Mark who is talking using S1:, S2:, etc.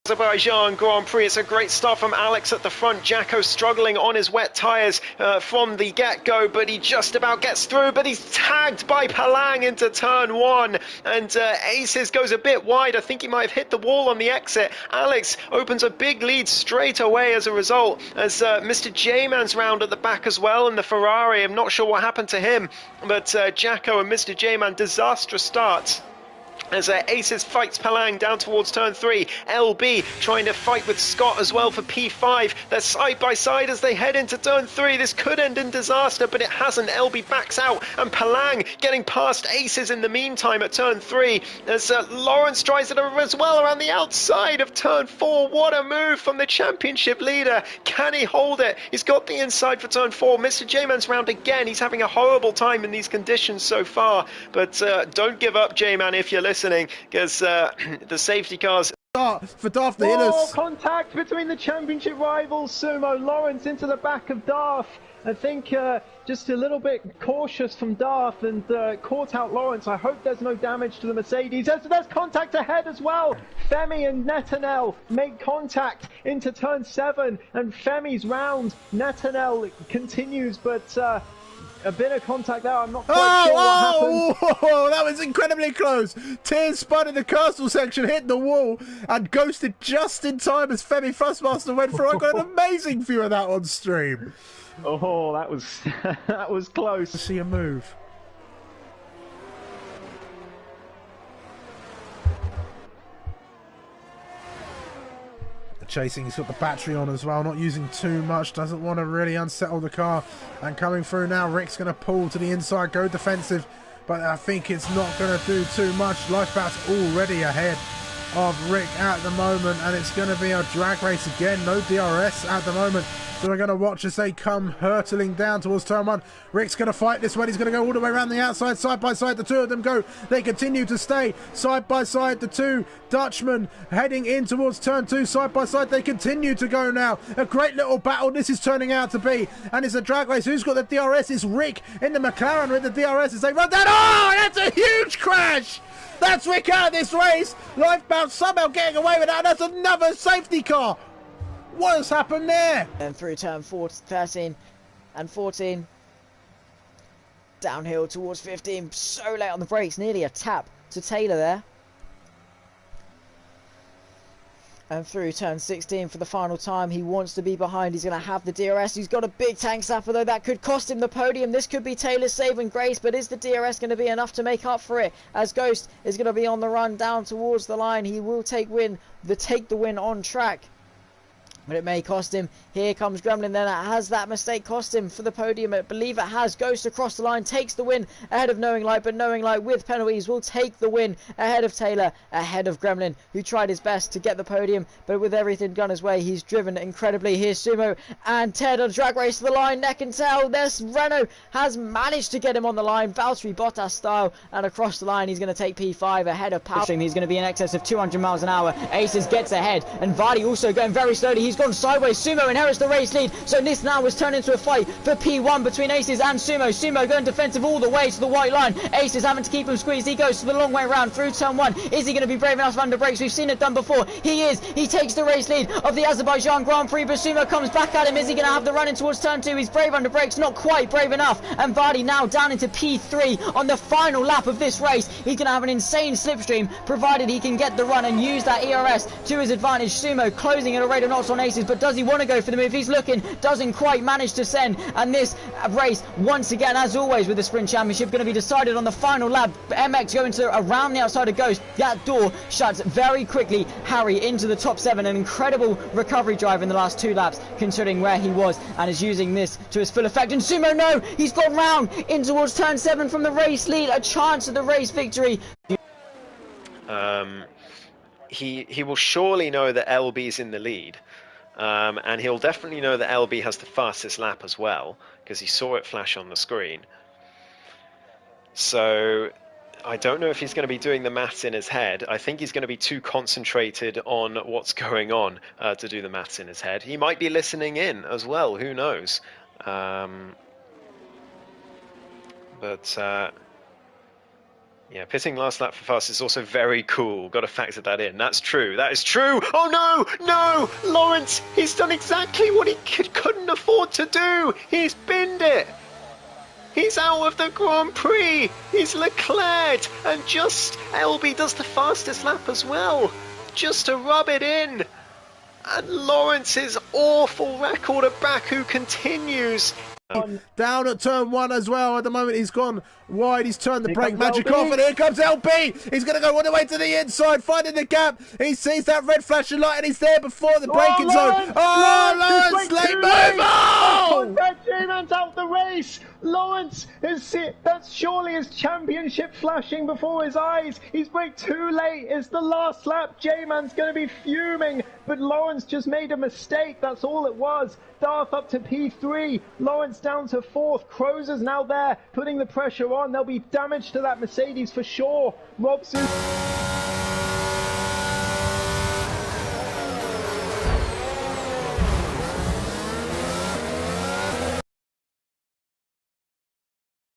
S1: Azerbaijan Grand Prix. It's a great start from Alex at the front. Jacko struggling on his wet tyres from the get-go, but he just about gets through, but he's tagged by Palang into turn one, and Aces goes a bit wide. I think he might have hit the wall on the exit. Alex opens a big lead straight away as a result, as Mr. J-Man's round at the back as well, and the Ferrari, I'm not sure what happened to him, but Jacko and Mr. J-Man, disastrous starts. As Aces fights Palang down towards turn 3. LB trying to fight with Scott as well for P5. They're side by side as they head into turn 3. This could end in disaster, but it hasn't. LB backs out, and Palang getting past Aces in the meantime at turn 3. As Lawrence tries it as well around the outside of turn 4. What a move from the championship leader. Can he hold it? He's got the inside for turn 4. Mr. J-Man's round again. He's having a horrible time in these conditions so far, but don't give up, J-Man, if you're listening, because the safety cars
S2: for Darth the Inners.
S1: Contact between the championship rivals. Sumo Lawrence into the back of Darth. I think just a little bit cautious from Darth and caught out Lawrence. I hope there's no damage to the Mercedes. There's contact ahead as well. Femi and Netanel make contact into turn 7, and Femi's round. Netanel continues, but a bit of contact there. I'm not quite sure what happened.
S2: Oh, that was incredibly close. Tears spun in the castle section, hit the wall, and ghosted just in time as Femi Fussmaster went through. I got an amazing view of that on stream.
S1: Oh, that was that was close.
S2: To see a move. Chasing, he's got the battery on as well, not using too much, doesn't want to really unsettle the car. And coming through now, Rick's going to pull to the inside, go defensive, but I think it's not going to do too much. Lifeboat's already ahead of Rick at the moment, and it's going to be a drag race again. No DRS at the moment, so we're going to watch as they come hurtling down towards turn 1. Rick's going to fight this one. He's going to go all the way around the outside, side by side. The two of them go. They continue to stay side by side. The two Dutchmen heading in towards turn 2, side by side. They continue to go now. A great little battle this is turning out to be, and it's a drag race. Who's got the DRS? It's Rick in the McLaren with the DRS as they run down. Oh, that's a huge crash! That's Rick out of this race. Lifeboat somehow getting away with that. That's another safety car. What has happened there?
S3: And through turn 13 and 14. Downhill towards 15. So late on the brakes. Nearly a tap to Taylor there. And through turn 16 for the final time. He wants to be behind. He's going to have the DRS. He's got a big tank sapper though. That could cost him the podium. This could be Taylor's saving grace. But is the DRS going to be enough to make up for it? As Ghost is going to be on the run down towards the line. He will take the win on track. But it may cost him. Here comes Gremlin then. Has that mistake cost him for the podium? I believe it has. Goes across the line, takes the win ahead of Knowing Light, but Knowing Light with penalties will take the win ahead of Taylor, ahead of Gremlin, who tried his best to get the podium, but with everything gone his way, he's driven incredibly. Here's Sumo and Ted on drag race to the line, neck and tail. There's Renault has managed to get him on the line, Valtteri Bottas style, and across the line he's going to take P5 ahead of Power. He's going to be in excess of 200 miles an hour. Aces gets ahead, and Vardy also going very slowly. He's gone sideways. Sumo inherits the race lead, so this now was turned into a fight for P1 between Aces and Sumo. Sumo going defensive all the way to the white line. Aces having to keep him squeezed. He goes to the long way round through turn 1. Is he going to be brave enough under brakes? We've seen it done before. He is. He takes the race lead of the Azerbaijan Grand Prix, but Sumo comes back at him. Is he going to have the run in towards turn 2? He's brave under brakes, not quite brave enough. And Vardy now down into P3 on the final lap of this race. He's going to have an insane slipstream, provided he can get the run and use that ERS to his advantage. Sumo closing at a rate of knots on Aces, but does he want to go for the move? He's looking, doesn't quite manage to send, and this race once again, as always with the sprint championship, going to be decided on the final lap. MX going to around the outside of Ghost. That door shuts very quickly. Harry into the top 7, an incredible recovery drive in the last 2 laps considering where he was, and is using this to his full effect. And Sumo, no, he's gone round in towards turn 7 from the race lead, a chance of the race victory.
S1: He will surely know that LB's in the lead. And he'll definitely know that LB has the fastest lap as well, because he saw it flash on the screen. So I don't know if he's going to be doing the maths in his head. I think he's going to be too concentrated on what's going on to do the maths in his head. He might be listening in as well, who knows. But Yeah, pitting last lap for fast is also very cool. Got to factor that in. That's true. That is true. Oh no, no, Lawrence. He's done exactly what he couldn't afford to do. He's binned it. He's out of the Grand Prix. He's Leclerc, and just LB does the fastest lap as well, just to rub it in. And Lawrence's awful record of Baku continues.
S2: Down at turn 1 as well. At the moment, he's gone wide. He's turned the brake magic off, and here comes LB. He's going to go all the way to the inside, finding the gap. He sees that red flashing light, and he's there before the braking zone. Oh, Lawrence, late move! Oh!
S4: J-Man's out the race. Lawrence that's surely his championship flashing before his eyes. He's braked too late. It's the last lap. J-Man's going to be fuming, but Lawrence just made a mistake. That's all it was. Darth up to P3. Lawrence down to 4th. Crozer's now there, putting the pressure on. There'll be damage to that Mercedes for sure. Robson.